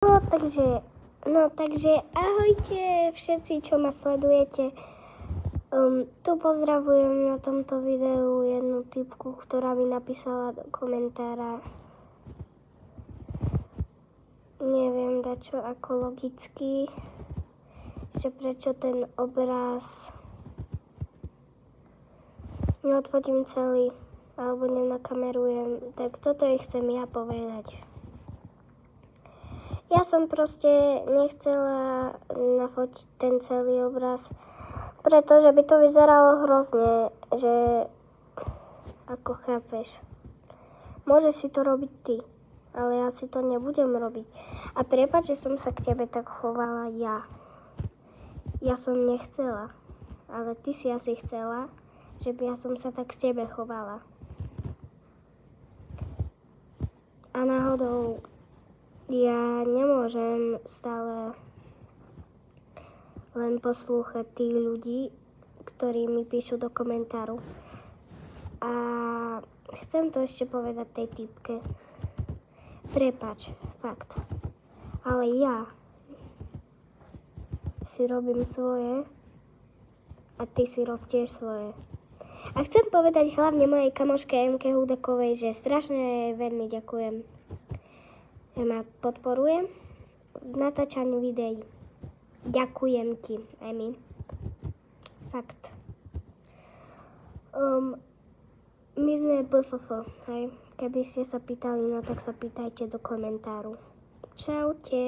Takže ahojte všetci, čo ma sledujete. Tu pozdravujem na tomto videu jednu typku, ktorá mi napísala do komentára. Neviem dačo ako logicky, že prečo ten obraz neodfotím celý alebo nenakamerujem. Tak toto jej chcem ja povedať. Ja som proste nechcela nafotiť ten celý obraz, pretože by to vyzeralo hrozne, že ako chápeš. Môže si to robiť ty, ale ja si to nebudem robiť. A prepáč, že som sa k tebe tak chovala ja. Ja som nechcela, ale ty si asi chcela, že by ja som sa tak k tebe chovala. A náhodou ja nemôžem stále len poslúchať tých ľudí, ktorí mi píšu do komentáru. A chcem to ešte povedať tej typke. Prepáč, fakt. Ale ja si robím svoje a ty si rob tiež svoje. A chcem povedať hlavne mojej kamoške MK Hudekovej, že strašne veľmi ďakujem, že ma podporuje v natáčaní videí. Ďakujem ti, Emi. Fakt. My sme BFF, hej. Keby ste sa pýtali, no tak sa pýtajte do komentáru. Čaute.